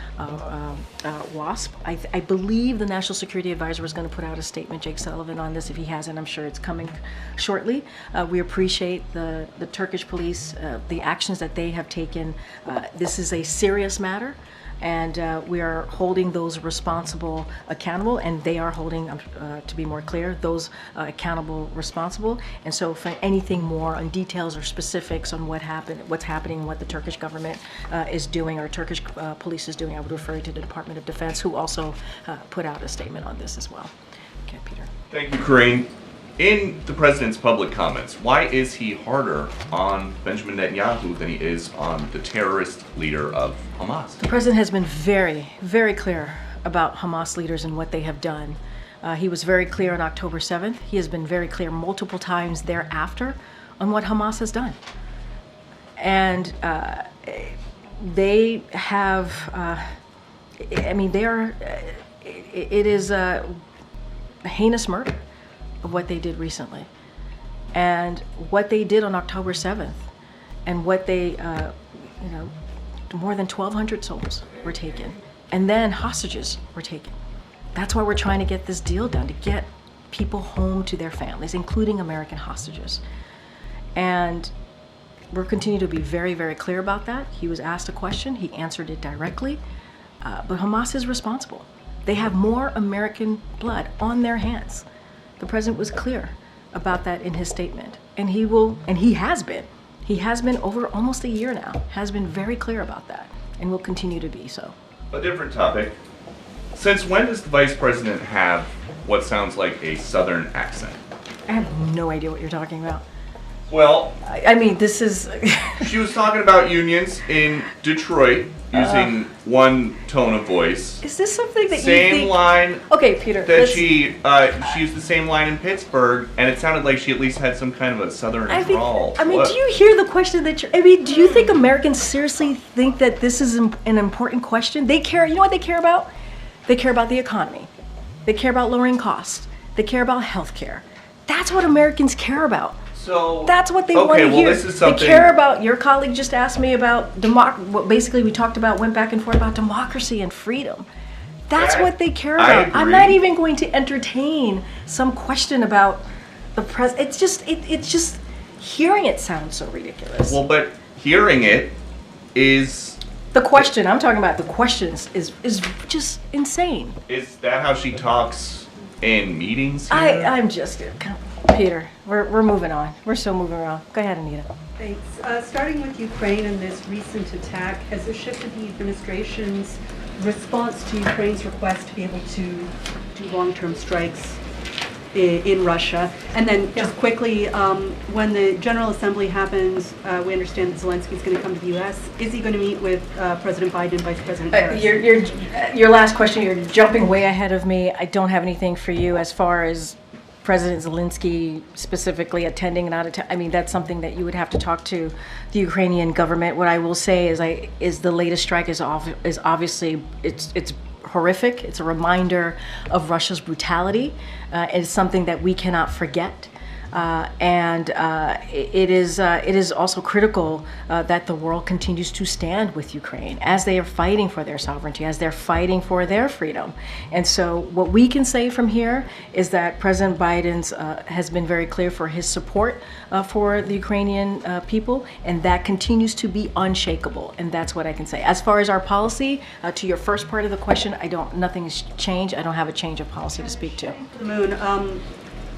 Wasp. I believe the National Security Advisor was going to put out a statement, Jake Sullivan, on this. If he hasn't, I'm sure it's coming shortly. We appreciate the Turkish police, the actions that they have taken. This is a serious matter, and we are holding those responsible accountable, and they are holding, to be more clear, those accountable responsible. And so for anything more on details or specifics on what's happening, what the Turkish government is doing, or Turkish police is doing, I would refer you to the Department of Defense, who also put out a statement on this as well. Okay, Peter. Thank you, Corinne. In the president's public comments, why is he harder on Benjamin Netanyahu than he is on the terrorist leader of Hamas? The president has been very, very clear about Hamas leaders and what they have done. He was very clear on October 7th. He has been very clear multiple times thereafter on what Hamas has done. And they have, it is a heinous murder of what they did recently, and what they did on October 7th, and what they, more than 1,200 souls were taken, and then hostages were taken. That's why we're trying to get this deal done, to get people home to their families, including American hostages. And we're continuing to be very, very clear about that. He was asked a question, he answered it directly, but Hamas is responsible. They have more American blood on their hands. The president was clear about that in his statement, and he has been over almost a year now, has been very clear about that, and will continue to be so. A different topic. Since when does the vice president have what sounds like a southern accent? I have no idea what you're talking about. Well, this is... She was talking about unions in Detroit using one tone of voice. Is this something that same you think... line. Okay, Peter. That she used the same line in Pittsburgh, and it sounded like she at least had some kind of a southern drawl. Do you hear the question that you're... do you think Americans seriously think that this is an important question? They care... You know what they care about? They care about the economy. They care about lowering costs. They care about health care. That's what Americans care about. So that's what they want to hear. This is something... They care about, your colleague just asked me about what basically we talked about, went back and forth about democracy and freedom. That's what they care about. I'm not even going to entertain some question about the president. It's just hearing it sounds so ridiculous. Well, but hearing it is... The question I'm talking about, the question is just insane. Is that how she talks in meetings here? I'm just... Peter, we're moving on. We're still moving around. Go ahead, Anita. Thanks. Starting with Ukraine and this recent attack, has there shifted the administration's response to Ukraine's request to be able to do long-term strikes in Russia? And then just quickly, when the General Assembly happens, we understand that Zelensky's going to come to the U.S. Is he going to meet with President Biden and Vice President Harris? Your last question, you're jumping way ahead of me. I don't have anything for you as far as President Zelensky specifically attending and not attending. That's something that you would have to talk to the Ukrainian government. What I will say is the latest strike is obviously it's horrific. It's a reminder of Russia's brutality. It's something that we cannot forget. It is also critical that the world continues to stand with Ukraine as they are fighting for their sovereignty, as they're fighting for their freedom. And so what we can say from here is that President Biden's has been very clear for his support for the Ukrainian people, and that continues to be unshakable. And that's what I can say. As far as our policy, to your first part of the question, nothing has changed. I don't have a change of policy to speak to. The moon.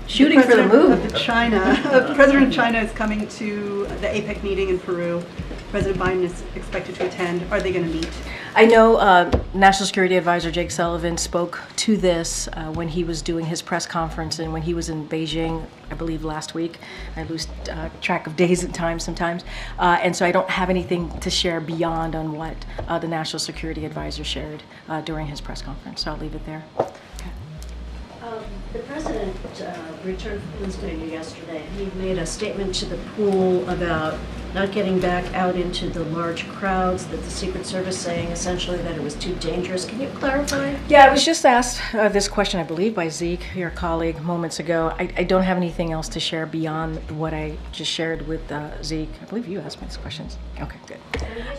Shooting for the moon. The president of China is coming to the APEC meeting in Peru. President Biden is expected to attend. Are they going to meet? I know National Security Advisor Jake Sullivan spoke to this when he was doing his press conference and when he was in Beijing, I believe last week. I lose track of days and time sometimes. And so I don't have anything to share beyond on what the National Security Advisor shared during his press conference. So I'll leave it there. The president returned from Pennsylvania yesterday. He made a statement to the pool about not getting back out into the large crowds, that the Secret Service saying essentially that it was too dangerous. Can you clarify? Yeah, I was just asked this question, I believe, by Zeke, your colleague, moments ago. I don't have anything else to share beyond what I just shared with Zeke. I believe you asked me these questions. Okay, good.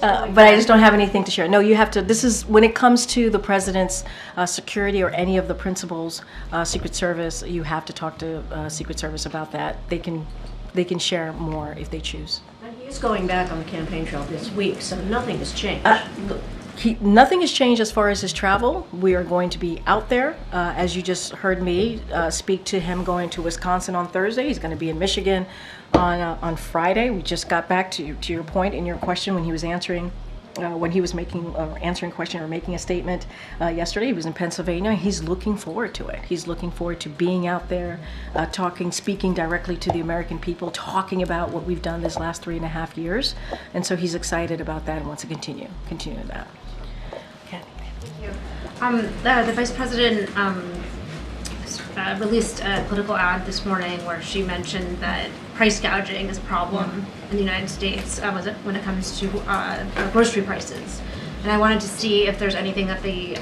But I just don't have anything to share. No, you have to, this is, when it comes to the president's security or any of the principals, Secret Service, you have to talk to Secret Service about that. They can share more if they choose. He's going back on the campaign trail this week, so nothing has changed. Nothing has changed as far as his travel. We are going to be out there. As you just heard me speak to him going to Wisconsin on Thursday. He's going to be in Michigan on Friday. We just got back to your point in your question when he was answering. When he was answering a question or making a statement yesterday, he was in Pennsylvania. He's looking forward to it. He's looking forward to being out there, speaking directly to the American people, talking about what we've done this last 3.5 years. And so he's excited about that and wants to continue that. Thank you. The Vice President released a political ad this morning where she mentioned that price gouging is a problem in the United States when it comes to grocery prices. And I wanted to see if there's anything that the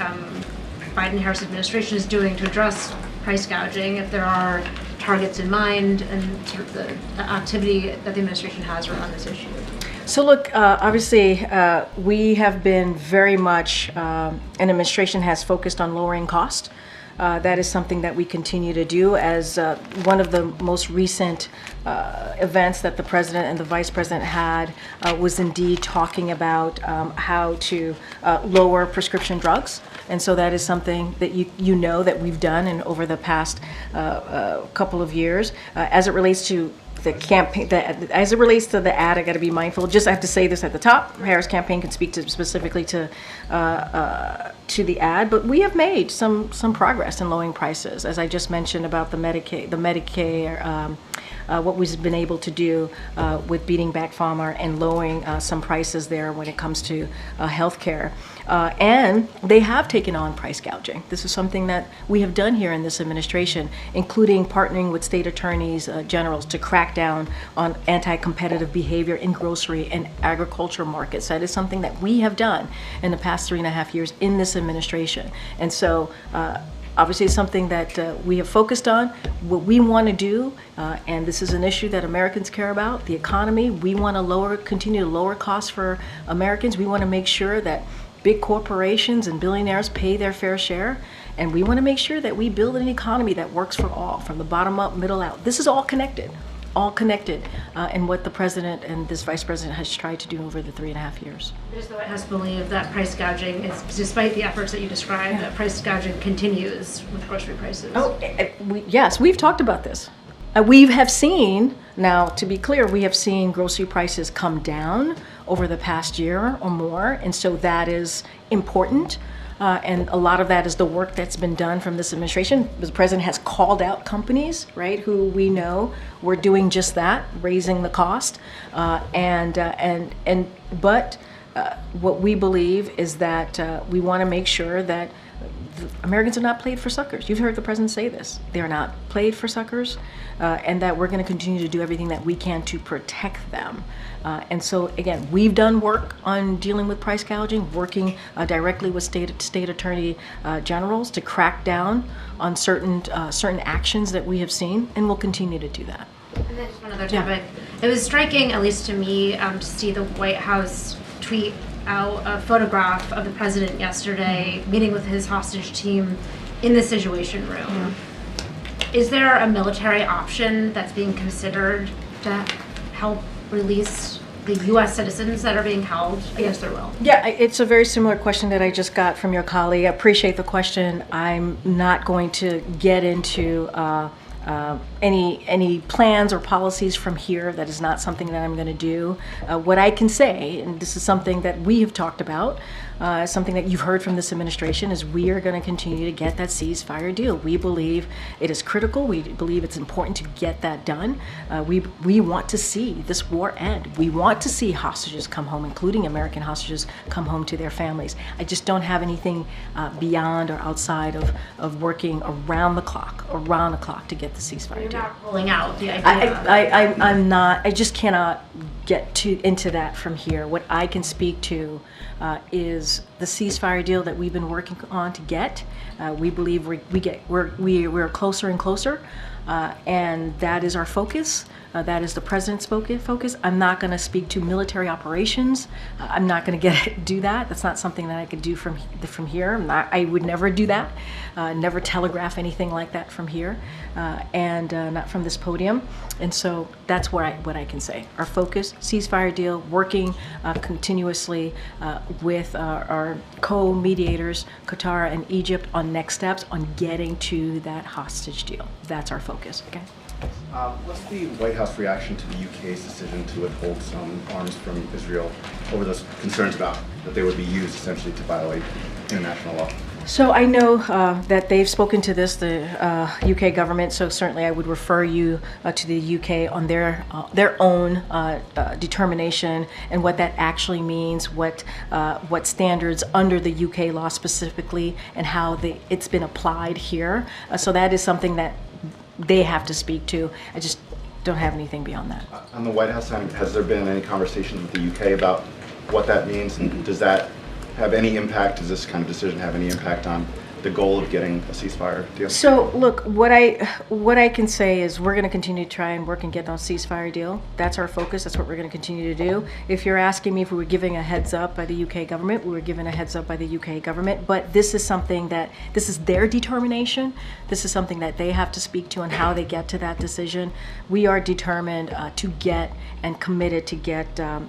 Biden-Harris administration is doing to address price gouging, if there are targets in mind, and sort of the activity that the administration has around this issue. So look, obviously, we have been very much, an administration has focused on lowering cost. That is something that we continue to do, as one of the most recent events that the president and the vice president had was indeed talking about how to lower prescription drugs. And so that is something that you know that we've done and over the past couple of years. As it relates to the campaign, as it relates to the ad, I got to be mindful. Just I have to say this at the top. Harris campaign can speak to specifically to the ad, but we have made some progress in lowering prices, as I just mentioned about the Medicare. What we've been able to do with beating back pharma and lowering some prices there when it comes to health care. And they have taken on price gouging. This is something that we have done here in this administration, including partnering with state attorneys generals to crack down on anti-competitive behavior in grocery and agriculture markets. That is something that we have done in the past 3.5 years in this administration. And so obviously it's something that we have focused on. What we want to do, and this is an issue that Americans care about, the economy, we want to continue to lower costs for Americans. We want to make sure that big corporations and billionaires pay their fair share. And we want to make sure that we build an economy that works for all, from the bottom up, middle out. This is all connected. And what the president and this vice president has tried to do over the 3.5 years. Does the White House believe that price gouging is, despite the efforts that you described, that price gouging continues with grocery prices? Yes, we've talked about this. We have seen, now to be clear, we have seen grocery prices come down over the past year or more, and so that is important. And a lot of that is the work that's been done from this administration. The president has called out companies, right, who we know were doing just that, raising the cost. But what we believe is that we want to make sure that Americans are not played for suckers. You've heard the president say this. They're not played for suckers, and that we're going to continue to do everything that we can to protect them. And so, again, we've done work on dealing with price gouging, working directly with state attorney generals to crack down on certain actions that we have seen, and we'll continue to do that. And then just one other topic. It was striking, at least to me, to see the White House tweet out a photograph of the president yesterday meeting with his hostage team in the Situation Room. Is there a military option that's being considered to help release the U.S. citizens that are being held against their will? Yeah, it's a very similar question that I just got from your colleague. I appreciate the question. I'm not going to get into any plans or policies from here. That is not something that I'm going to do. What I can say, and this is something that we have talked about, something that you've heard from this administration, is we are going to continue to get that ceasefire deal. We believe it is critical. We believe it's important to get that done. We want to see this war end. We want to see hostages come home, including American hostages, come home to their families. I just don't have anything beyond or outside of working around the clock to get the ceasefire deal. You're not rolling out the idea. I'm not. I just cannot get into that from here. What I can speak to is the ceasefire deal that we've been working on to get. We believe we're closer and closer, and that is our focus. That is the president's focus. I'm not going to speak to military operations. I'm not going to do that. That's not something that I could do from here. I would never do that. Never telegraph anything like that from here, and not from this podium. And so that's what I can say. Our focus, ceasefire deal, working continuously with our co-mediators, Qatar and Egypt, on next steps on getting to that hostage deal. That's our focus. Okay. What's the White House reaction to the UK's decision to withhold some arms from Israel over those concerns about that they would be used essentially to violate international law? So I know that they've spoken to this, the UK government, so certainly I would refer you to the UK on their own determination and what that actually means, what standards under the UK law specifically, and how it's been applied here. So that is something that they have to speak to. I just don't have anything beyond that. On the White House side, has there been any conversations with the UK about what that means, and does that have any impact? Does this kind of decision have any impact on the goal of getting a ceasefire deal? So look, what I can say is we're going to continue to try and work and get on a ceasefire deal. That's our focus. That's what we're going to continue to do. If you're asking me if we were giving a heads up by the UK government, we were given a heads up by the UK government. But this is something this is their determination. This is something that they have to speak to and how they get to that decision. We are determined to get and committed to get the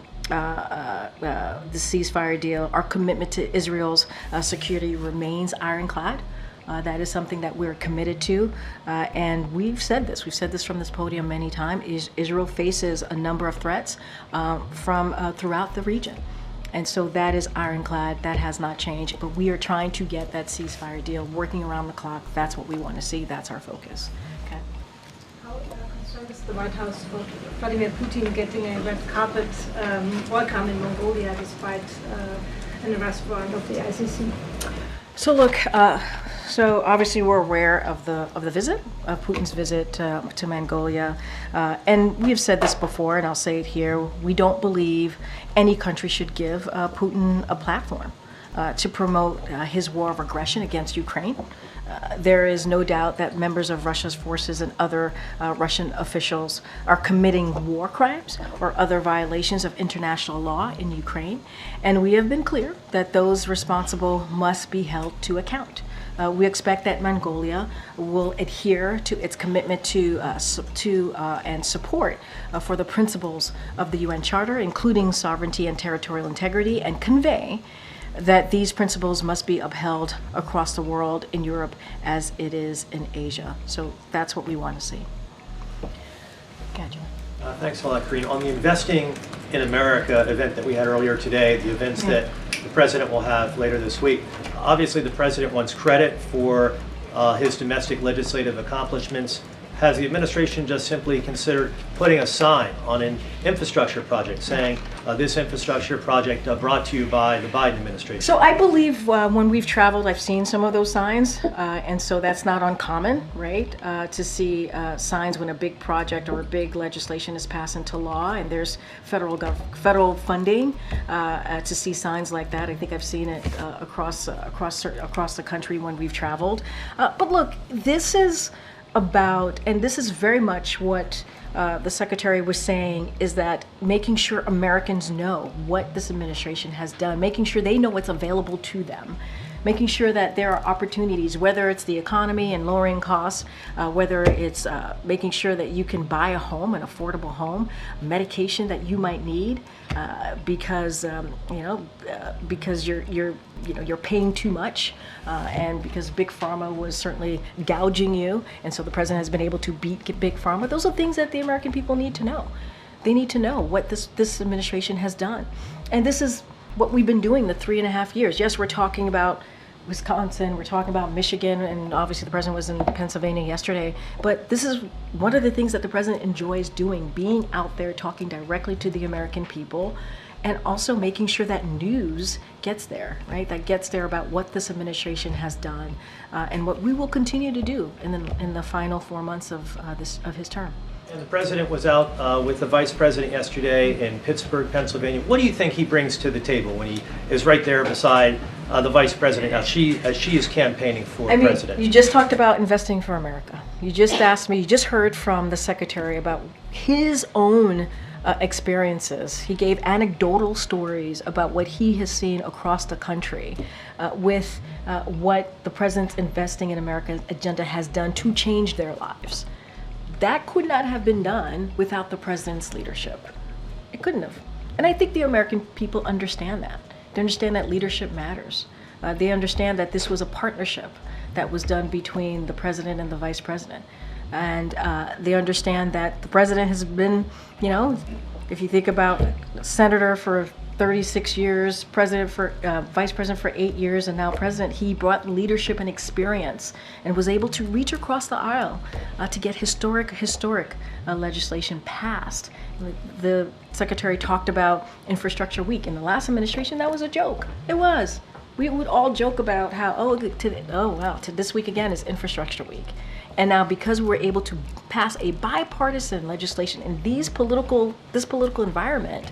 ceasefire deal. Our commitment to Israel's security remains ironclad. That is something that we're committed to, and we've said this from this podium many times. Israel faces a number of threats from throughout the region, and so that is ironclad. That has not changed, but we are trying to get that ceasefire deal working around the clock. That's what we want to see. That's our focus. Okay. How concerned is the White House for Vladimir Putin getting a red carpet welcome in Mongolia despite an arrest warrant of the ICC? So look, so obviously we're aware of the visit, of Putin's visit to Mongolia, and we've said this before, and I'll say it here. We don't believe any country should give Putin a platform to promote his war of aggression against Ukraine. There is no doubt that members of Russia's forces and other Russian officials are committing war crimes or other violations of international law in Ukraine, and we have been clear that those responsible must be held to account. We expect that Mongolia will adhere to its commitment to and support for the principles of the UN Charter, including sovereignty and territorial integrity, and convey that these principles must be upheld across the world, in Europe as it is in Asia. So that's what we want to see. Gotcha. Thanks a lot, Karine. On the Investing in America event that we had earlier today, the events that the President will have later this week, obviously the President wants credit for his domestic legislative accomplishments. Has the administration just simply considered putting a sign on an infrastructure project saying this infrastructure project brought to you by the Biden administration? So I believe when we've traveled, I've seen some of those signs, and so that's not uncommon, right? To see signs when a big project or a big legislation is passed into law, and there's federal funding. To see signs like that, I think I've seen it across the country when we've traveled. But look, this is about, and this is very much what the Secretary was saying is that making sure Americans know what this administration has done, making sure they know what's available to them, making sure that there are opportunities, whether it's the economy and lowering costs, whether it's making sure that you can buy a home, an affordable home, medication that you might need, because because you're paying too much, and because Big Pharma was certainly gouging you, and so the president has been able to beat Big Pharma. Those are things that the American people need to know. They need to know what this administration has done, and this is what we've been doing the 3.5 years. Yes, we're talking about Wisconsin, we're talking about Michigan, and obviously the president was in Pennsylvania yesterday, but this is one of the things that the president enjoys doing, being out there talking directly to the American people, and also making sure that news gets there, right? That gets there about what this administration has done, and what we will continue to do in the final 4 months of his term. And the president was out with the vice president yesterday in Pittsburgh, Pennsylvania. What do you think he brings to the table when he is right there beside the vice president as she is campaigning for president? You just talked about investing for America. You just asked me, you just heard from the secretary about his own experiences. He gave anecdotal stories about what he has seen across the country with what the president's Investing in America agenda has done to change their lives. That could not have been done without the president's leadership. It couldn't have. And I think the American people understand that. They understand that leadership matters. They understand that this was a partnership that was done between the president and the vice president. And they understand that the president has been, if you think about senator for 36 years, president for vice president for 8 years, and now president, he brought leadership and experience and was able to reach across the aisle to get historic legislation passed. The secretary talked about Infrastructure Week. In the last administration, that was a joke. It was. We would all joke about how, to this week again is Infrastructure Week. And now because we're able to pass a bipartisan legislation in this political environment,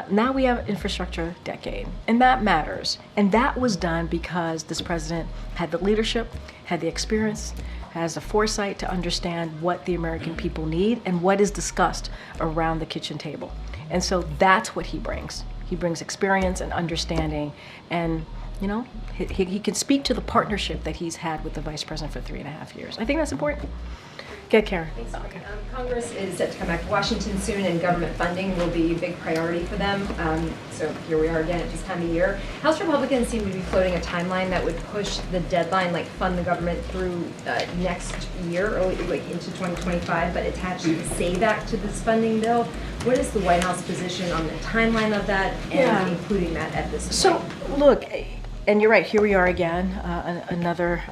now we have an infrastructure decade, and that matters. And that was done because this president had the leadership, had the experience, has the foresight to understand what the American people need and what is discussed around the kitchen table. And so that's what he brings. He brings experience and understanding, and he can speak to the partnership that he's had with the vice president for 3.5 years. I think that's important. Get Karen. Thanks, Congress is set to come back to Washington soon, and government funding will be a big priority for them. So here we are again at this time of year. House Republicans seem to be floating a timeline that would push the deadline, like fund the government through next year, early into 2025, but attach the SAVE Act to this funding bill. What is the White House position on the timeline of that and including that at this point? So, look, and you're right, here we are again, another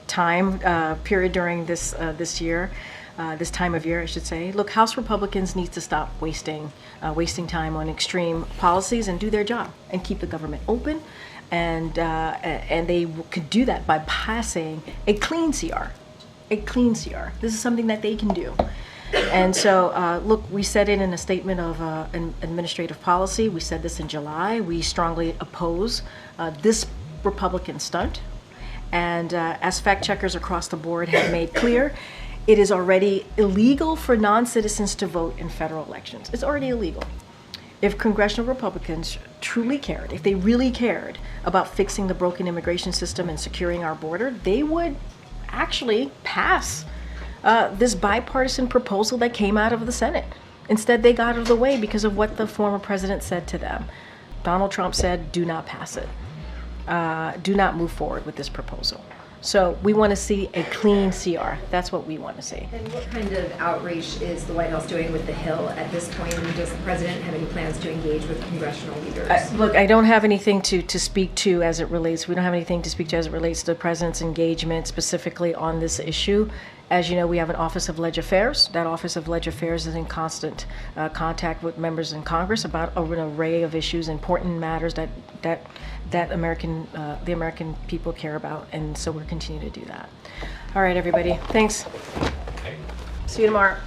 time period during this year, this time of year, I should say. Look, House Republicans need to stop wasting time on extreme policies and do their job and keep the government open, and they could do that by passing a clean CR. A clean CR. This is something that they can do. And so, look, we said it in a statement of an administrative policy. We said this in July. We strongly oppose this Republican stunt. And as fact checkers across the board have made clear, it is already illegal for non-citizens to vote in federal elections. It's already illegal. If congressional Republicans truly cared, if they really cared about fixing the broken immigration system and securing our border, they would actually pass this bipartisan proposal that came out of the Senate. Instead, they got out of the way because of what the former president said to them. Donald Trump said, do not pass it. Do not move forward with this proposal. So we want to see a clean CR. That's what we want to see. And what kind of outreach is the White House doing with the Hill at this point? And does the president have any plans to engage with congressional leaders? Look, I don't have anything to speak to as it relates. We don't have anything to speak to as it relates to the president's engagement specifically on this issue. As you know, we have an Office of Leg Affairs. That Office of Leg Affairs is in constant contact with members in Congress about an array of issues, important matters that the American people care about, and so we'll continue to do that. All right, everybody. Thanks. See you tomorrow.